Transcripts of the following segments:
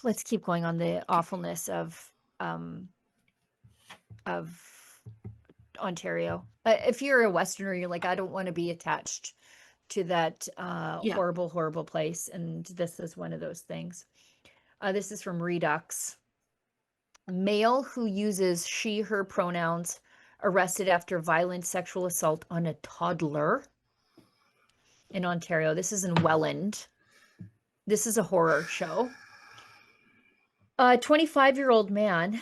let's keep going on the awfulness of Ontario. If you're a Westerner, you're like, I don't want to be attached to that Yeah. horrible, horrible place. And this is one of those things. This is from Redux. Male who uses she, her pronouns arrested after violent sexual assault on a toddler in Ontario. This is in Welland. This is a horror show. A 25-year-old man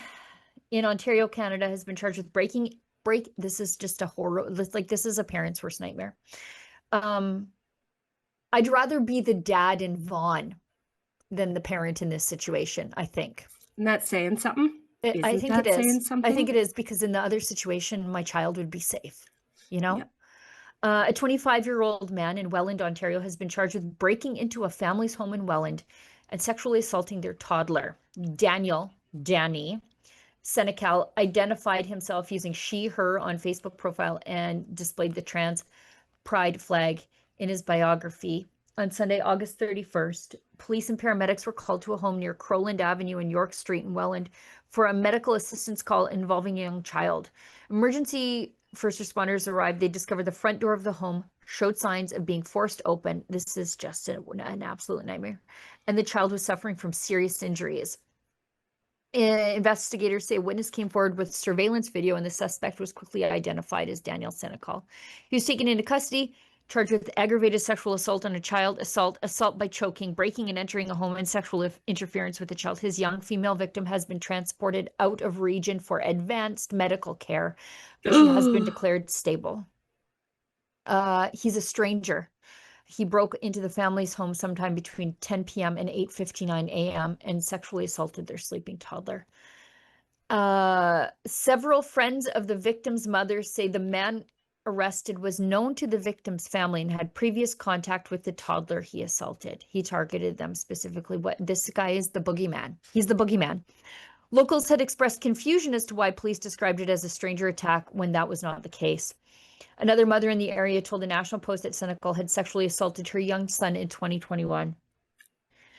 in Ontario, Canada, has been charged with this is just a horror. This is a parent's worst nightmare. I'd rather be the dad in Vaughan than the parent in this situation, I think. And that's saying something. I think it that saying is. something? I think it is, because in the other situation, my child would be safe, you know? Yep. A 25-year-old man in Welland, Ontario, has been charged with breaking into a family's home in Welland and sexually assaulting their toddler. Danny Senecal identified himself using she, her on Facebook profile and displayed the trans pride flag in his biography. On Sunday, August 31st, police and paramedics were called to a home near Crowland Avenue and York Street in Welland for a medical assistance call involving a young child. Emergency first responders arrived. They discovered the front door of the home showed signs of being forced open. This is just an absolute nightmare. And the child was suffering from serious injuries. Investigators say a witness came forward with surveillance video, and the suspect was quickly identified as Daniel Senecal. He was taken into custody, charged with aggravated sexual assault on a child, assault by choking, breaking and entering a home, and sexual interference with a child. His young female victim has been transported out of region for advanced medical care, but she has been declared stable. He's a stranger. He broke into the family's home sometime between 10 p.m. and 8:59 a.m. and sexually assaulted their sleeping toddler. Several friends of the victim's mother say the man arrested was known to the victim's family and had previous contact with the toddler he assaulted. He targeted them specifically. This guy is the boogeyman. He's the boogeyman. Locals had expressed confusion as to why police described it as a stranger attack when that was not the case. Another mother in the area told the National Post that Senecal had sexually assaulted her young son in 2021.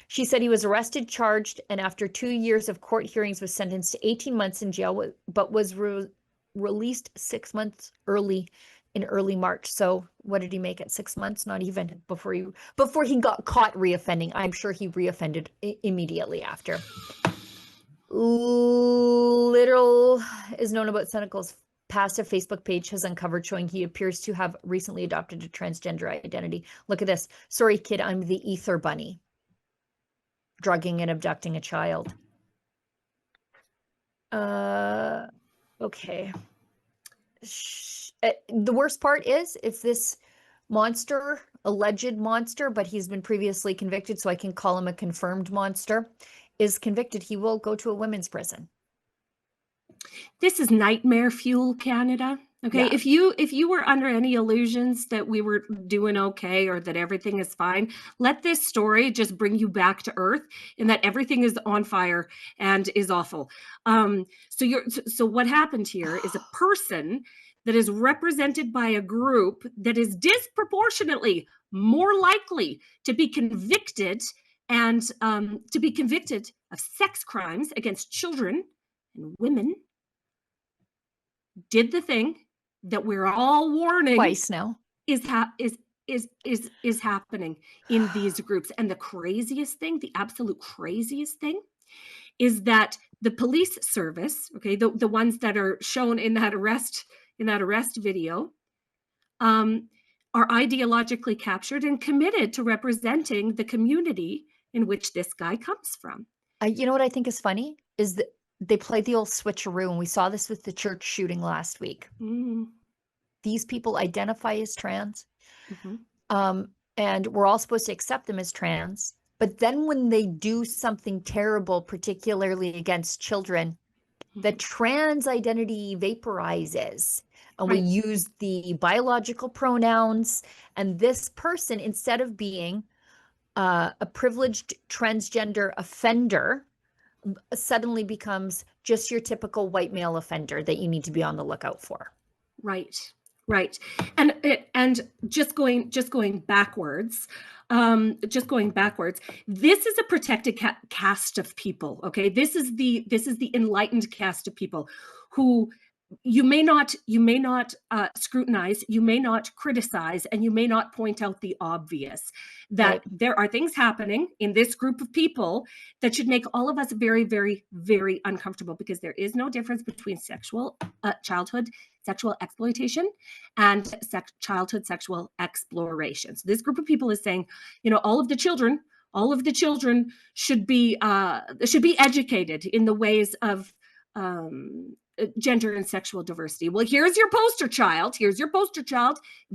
She said he was arrested, charged, and after 2 years of court hearings was sentenced to 18 months in jail, but was released 6 months early in early March. So what did he make it? 6 months? Not even before he got caught reoffending. I'm sure he reoffended immediately after. Little is known about Senecal's past. A Facebook page has uncovered showing he appears to have recently adopted a transgender identity. Look at this. Sorry, kid, I'm the ether bunny. Drugging and abducting a child. Okay. The worst part is if this monster, alleged monster, but he's been previously convicted, so I can call him a confirmed monster, is convicted, he will go to a women's prison. This is nightmare fuel, Canada. Okay, Yeah. if you were under any illusions that we were doing okay or that everything is fine, let this story just bring you back to earth and that everything is on fire and is awful. So what happened here is a person that is represented by a group that is disproportionately more likely to be convicted and to be convicted of sex crimes against children and women did the thing that we're all warning Twice now. is happening in these groups. And the craziest thing, the absolute craziest thing, is that the police service, okay, the ones that are shown in that arrest video, are ideologically captured and committed to representing the community in which this guy comes from. You know what I think is funny is that they played the old switcheroo, and we saw this with the church shooting last week. These people identify as trans, and we're all supposed to accept them as trans. But then when they do something terrible, particularly against children, the trans identity vaporizes. And we use the biological pronouns. And this person, instead of being a privileged transgender offender, suddenly becomes just your typical white male offender that you need to be on the lookout for. Right. Right. And just going backwards, this is a protected caste of people. Okay. This is the enlightened caste of people who you may not scrutinize, you may not criticize, and you may not point out the obvious, that Right. there are things happening in this group of people that should make all of us very, very, very uncomfortable, because there is no difference between childhood sexual exploitation and childhood sexual exploration. So this group of people is saying, all of the children should be educated in the ways of gender and sexual diversity. Well, here's your poster child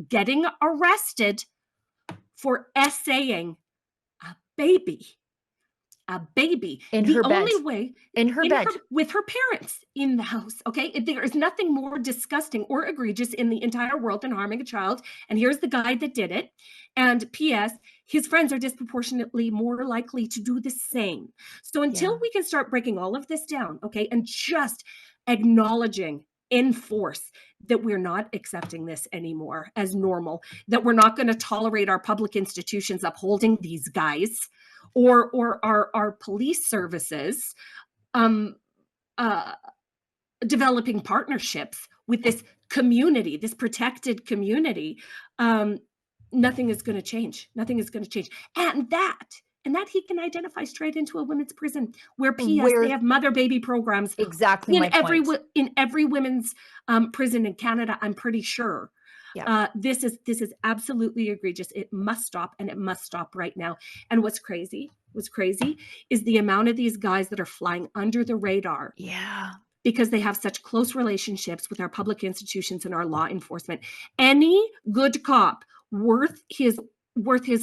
getting arrested for essaying a baby. In The her bed. only way In her bed. with her parents in the house. Okay. There is nothing more disgusting or egregious in the entire world than harming a child. And here's the guy that did it. And P.S., his friends are disproportionately more likely to do the same. So until Yeah. we can start breaking all of this down, okay, and just acknowledging in force that we're not accepting this anymore as normal, that we're not going to tolerate our public institutions upholding these guys, or our police services developing partnerships with this community, this protected community, nothing is going to change. And that he can identify straight into a women's prison where, P.S., they have mother-baby programs Exactly my point. in every women's prison in Canada, I'm pretty sure. Yeah. This is absolutely egregious. It must stop, and it must stop right now. And what's crazy is the amount of these guys that are flying under the radar. Yeah. Because they have such close relationships with our public institutions and our law enforcement. Any good cop worth his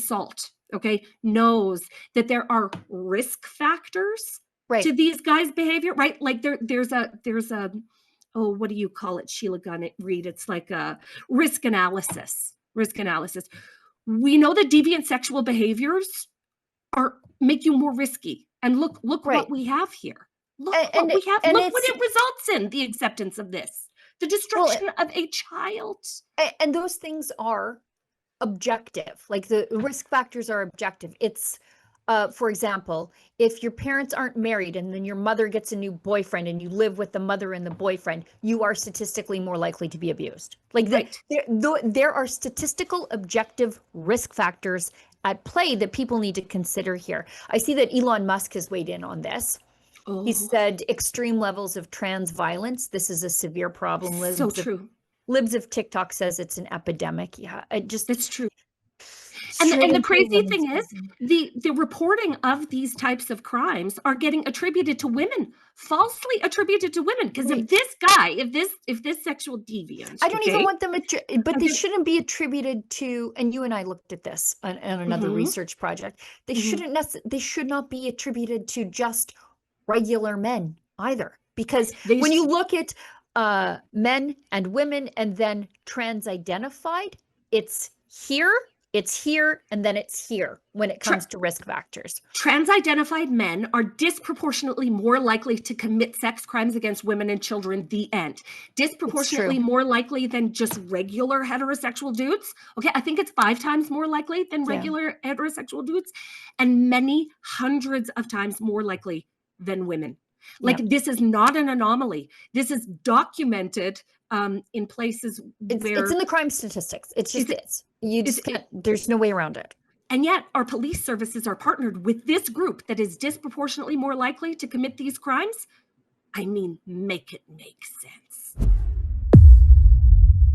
salt, okay, knows that there are risk factors Right. to these guys' behavior, right? Like there's a oh, what do you call it, Sheila, Gunn, Reid? It's like a risk analysis. We know that deviant sexual behaviors make you more risky. And look Right. what we have here. Look And what we have. and Look what it's it results in, the acceptance of this. The destruction of a child. and those things are objective. Like the risk factors are objective. It's for example, if your parents aren't married and then your mother gets a new boyfriend and you live with the mother and the boyfriend, you are statistically more likely to be abused. Like Right. there are statistical objective risk factors at play that people need to consider here. I see that Elon Musk has weighed in on this. Oh, He said extreme levels of trans violence. This is a severe problem. so true. Libs of TikTok says it's an epidemic. Yeah, That's true. And the crazy thing is, the reporting of these types of crimes are getting attributed to women, falsely attributed to women. Because if this guy, if this sexual deviant, I don't even want them, but they shouldn't be attributed to. And you and I looked at this on another research project. They they should not be attributed to just regular men either, because when you look at men and women and then trans-identified, it's here, and then it's here when it comes to risk factors. Trans-identified men are disproportionately more likely to commit sex crimes against women and children, the end. Disproportionately more likely than just regular heterosexual dudes. Okay, I think it's 5 times more likely than regular heterosexual dudes, and many hundreds of times more likely than women. Like, this is not an anomaly. This is documented in places where it's in the crime statistics. It's just you just can't. There's no way around it. And yet our police services are partnered with this group that is disproportionately more likely to commit these crimes. I mean, make it make sense.